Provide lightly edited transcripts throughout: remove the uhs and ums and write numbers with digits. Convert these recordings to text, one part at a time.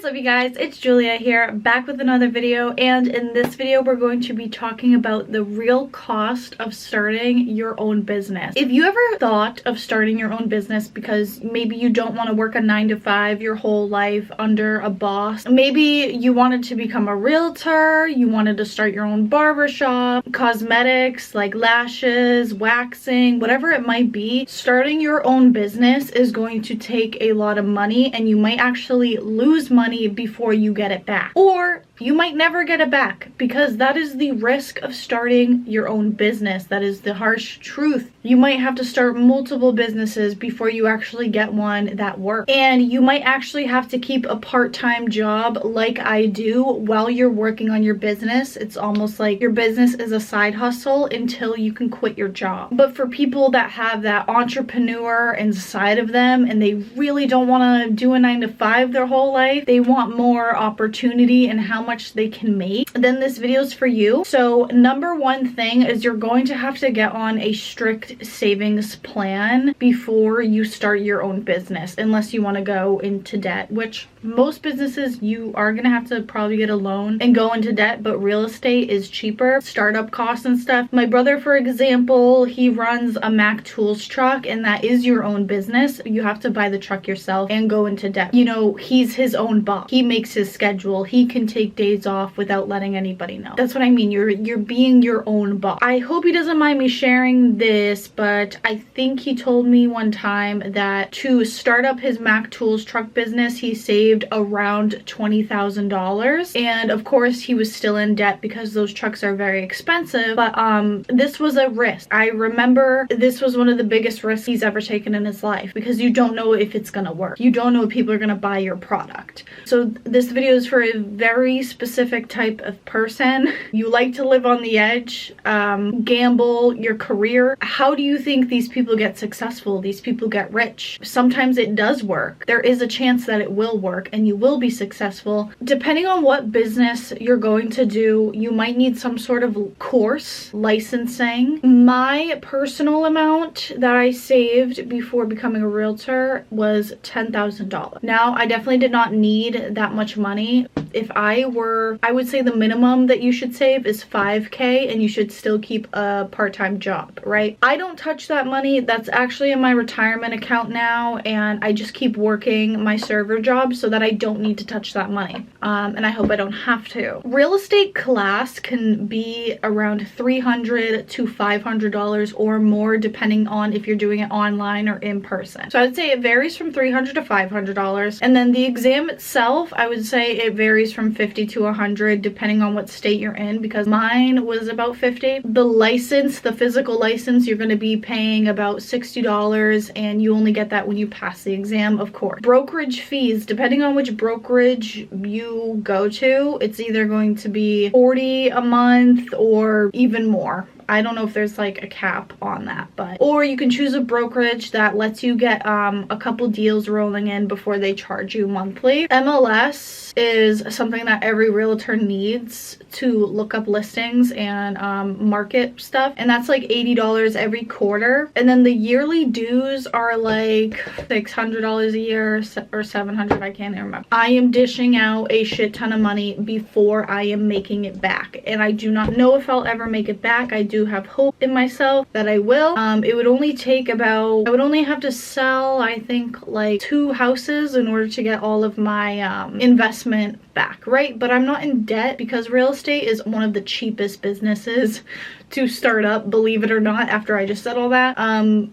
up, you guys? It's Julia here, back with another video, and in this video we're going to be talking about the real cost of starting your own business. If you ever thought of starting your own business because maybe you don't want to work a 9-to-5 your whole life under a boss, maybe you wanted to become a realtor, you wanted to start your own barbershop, cosmetics like lashes, waxing, whatever it might be, starting your own business is going to take a lot of money, and you might actually lose money before you get it back, or you might never get it back, because that is the risk of starting your own business. That is the harsh truth. You might have to start multiple businesses before you actually get one that works, and you might actually have to keep a part-time job like I do while you're working on your business. It's almost like your business is a side hustle until you can quit your job. But for people that have that entrepreneur inside of them and they really don't want to do a 9-to-5 their whole life, they want more opportunity and how much they can make, then this video is for you. So number one thing is you're going to have to get on a strict savings plan before you start your own business, unless you want to go into debt, which most businesses you are going to have to probably get a loan and go into debt, but real estate is cheaper, startup costs and stuff. My brother, for example, he runs a Mac Tools truck, and that is your own business. You have to buy the truck yourself and go into debt. You know, he's his own boss. He makes his schedule. He can take days off without letting anybody know. That's what I mean. You're being your own boss. I hope he doesn't mind me sharing this, but I think he told me one time that to start up his Mac Tools truck business, he saved around $20,000, and of course he was still in debt because those trucks are very expensive. But this was a risk. I remember this was one of the biggest risks he's ever taken in his life, because you don't know if it's gonna work. You don't know if people are gonna buy your product. So this video is for a very specific type of person. You like to live on the edge, gamble your career. How do you think these people get successful? These people get rich. Sometimes it does work. There is a chance that it will work and you will be successful. Depending on what business you're going to do, you might need some sort of course, licensing. My personal amount that I saved before becoming a realtor was $10,000. Now, I definitely did not need that much money. If I would say the minimum that you should save is $5K, and you should still keep a part-time job, right? I don't touch that money. That's actually in my retirement account now, and I just keep working my server job so that I don't need to touch that money. And I hope I don't have to. Real estate class can be around $300 to $500 or more, depending on if you're doing it online or in person. So I would say it varies from $300 to $500. And then the exam itself, I would say it varies from $50 to $100, depending on what state you're in, because mine was about $50. The license, the physical license, you're going to be paying about $60, and you only get that when you pass the exam, of course. Brokerage fees, depending on which brokerage you go to, it's either going to be $40 a month or even more. I don't know if there's like a cap on that, but or you can choose a brokerage that lets you get a couple deals rolling in before they charge you monthly. MLS is something that every realtor needs to look up listings and market stuff, and that's like $80 every quarter. And then the yearly dues are like $600 a year or $700, I can't even remember. I am dishing out a shit ton of money before I am making it back, and I do not know if I'll ever make it back. I do have hope in myself that I will. It would only take about, I would only have to sell, I think, like 2 houses in order to get all of my investment back, right? But I'm not in debt, because real estate is one of the cheapest businesses to start up, believe it or not. After I just said all that,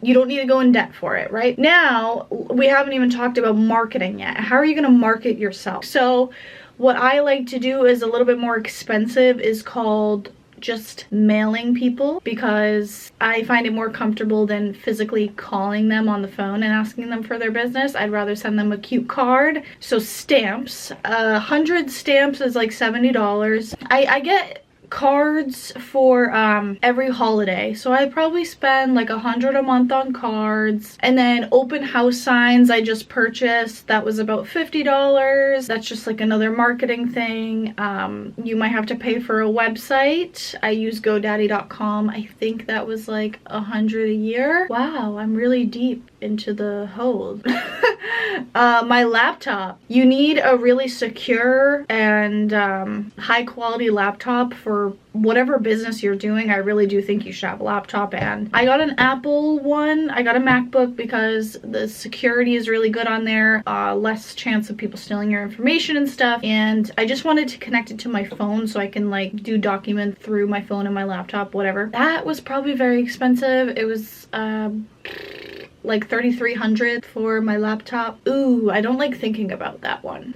you don't need to go in debt for it. Right now, we haven't even talked about marketing yet. How are you going to market yourself? So what I like to do is a little bit more expensive, is called just mailing people, because I find it more comfortable than physically calling them on the phone and asking them for their business. I'd rather send them a cute card. So stamps, 100 stamps is like $70. I get cards for every holiday. So I probably spend like $100 a month on cards. And then open house signs I just purchased. That was about $50. That's just like another marketing thing. You might have to pay for a website. I use GoDaddy.com. I think that was like $100 a year. Wow, I'm really deep into the hole. My laptop. You need a really secure and high quality laptop for whatever business you're doing. I really do think you should have a laptop, and I got an Apple one. I got a MacBook because the security is really good on there, less chance of people stealing your information and stuff, and I just wanted to connect it to my phone so I can like do documents through my phone and my laptop, whatever. That was probably very expensive. It was like $3,300 for my laptop. Ooh, I don't like thinking about that one.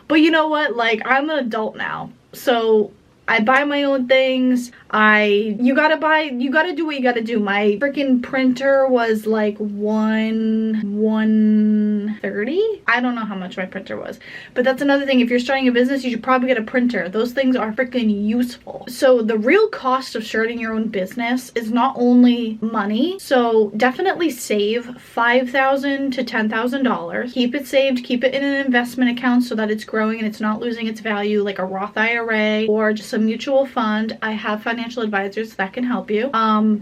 But you know what, like, I'm an adult now, so I buy my own things. You gotta do what you gotta do. My freaking printer was like $130. I don't know how much my printer was, but that's another thing. If you're starting a business, you should probably get a printer. Those things are freaking useful. So the real cost of starting your own business is not only money. So definitely save $5,000 to $10,000. Keep it saved, keep it in an investment account so that it's growing and it's not losing its value, like a Roth IRA or just a mutual fund. I have financial advisors that can help you.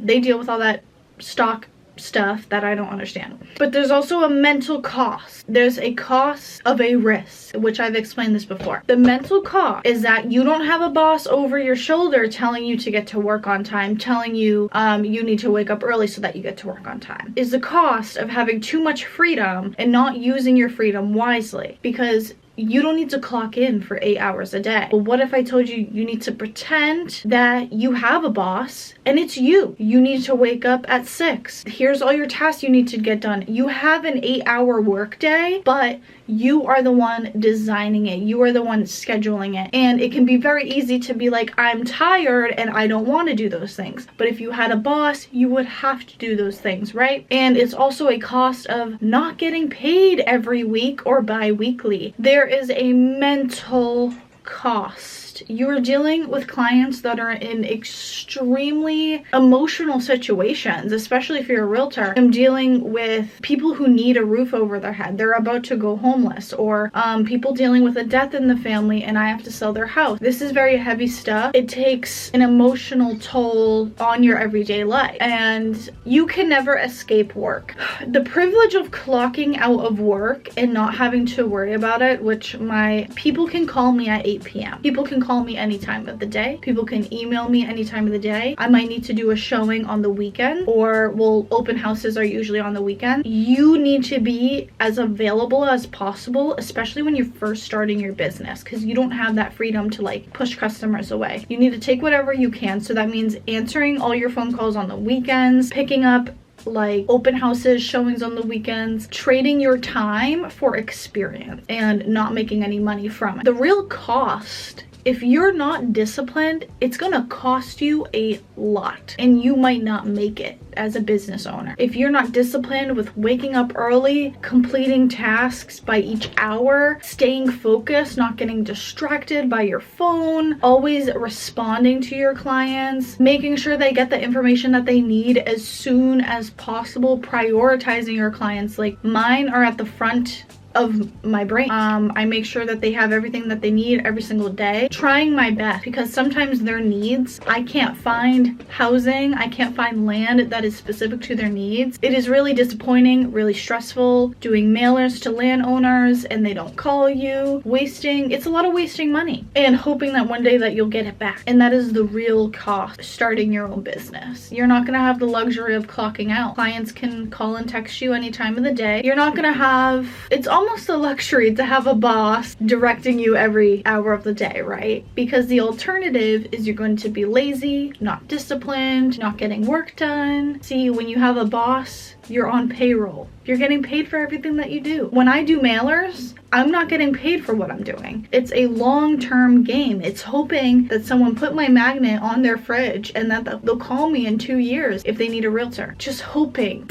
They deal with all that stock stuff that I don't understand. But there's also a mental cost. There's a cost of a risk, which I've explained this before. The mental cost is that you don't have a boss over your shoulder telling you to get to work on time, telling you you need to wake up early so that you get to work on time. Is the cost of having too much freedom and not using your freedom wisely, because you don't need to clock in for 8 hours a day. But what if I told you you need to pretend that you have a boss and it's you? You need to wake up at 6. Here's all your tasks you need to get done. You have an 8-hour work day, but you are the one designing it. You are the one scheduling it. And it can be very easy to be like, I'm tired and I don't want to do those things. But if you had a boss, you would have to do those things, right? And it's also a cost of not getting paid every week or bi-weekly. There is a mental cost. You're dealing with clients that are in extremely emotional situations, especially if you're a realtor. I'm dealing with people who need a roof over their head. They're about to go homeless, or people dealing with a death in the family and I have to sell their house. This is very heavy stuff. It takes an emotional toll on your everyday life, and you can never escape work. The privilege of clocking out of work and not having to worry about it, which my people can call me at 8 p.m. People can call me any time of the day. People can email me any time of the day. I might need to do a showing on the weekend, or well, open houses are usually on the weekend. You need to be as available as possible, especially when you're first starting your business, because you don't have that freedom to like push customers away. You need to take whatever you can. So that means answering all your phone calls on the weekends, picking up like open houses, showings on the weekends, trading your time for experience and not making any money from it. The real cost, if you're not disciplined, it's gonna cost you a lot and you might not make it as a business owner. If you're not disciplined with waking up early, completing tasks by each hour, staying focused, not getting distracted by your phone, always responding to your clients, making sure they get the information that they need as soon as possible, prioritizing your clients. Like mine are at the front of my brain. I make sure that they have everything that they need every single day, trying my best, because sometimes their needs, I can't find housing, I can't find land that is specific to their needs. It is really disappointing, really stressful, doing mailers to landowners and they don't call you, it's a lot of wasting money and hoping that one day that you'll get it back. And that is the real cost of starting your own business. You're not gonna have the luxury of clocking out. Clients can call and text you any time of the day. You're not gonna have, it's almost a luxury to have a boss directing you every hour of the day, right? Because the alternative is you're going to be lazy, not disciplined, not getting work done. See, when you have a boss, you're on payroll. You're getting paid for everything that you do. When I do mailers, I'm not getting paid for what I'm doing. It's a long-term game. It's hoping that someone put my magnet on their fridge and that they'll call me in 2 years if they need a realtor. Just hoping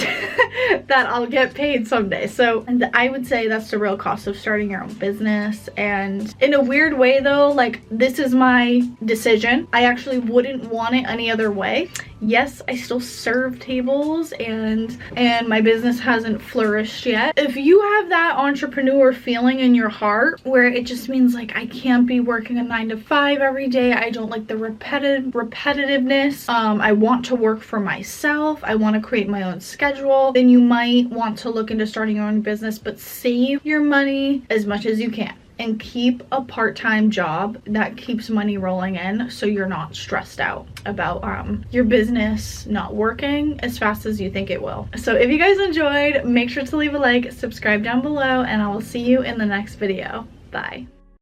that I'll get paid someday. So I would say that's the real cost of starting your own business. And in a weird way though, like, this is my decision. I actually wouldn't want it any other way. Yes, I still serve tables and my business hasn't flourished yet. If you have that entrepreneur feeling in your heart where it just means like, I can't be working a 9 to 5 every day, I don't like the repetitiveness, I want to work for myself, I want to create my own schedule, then you might want to look into starting your own business, but save your money as much as you can. And keep a part-time job that keeps money rolling in so you're not stressed out about your business not working as fast as you think it will. So if you guys enjoyed, make sure to leave a like, subscribe down below, and I will see you in the next video. Bye.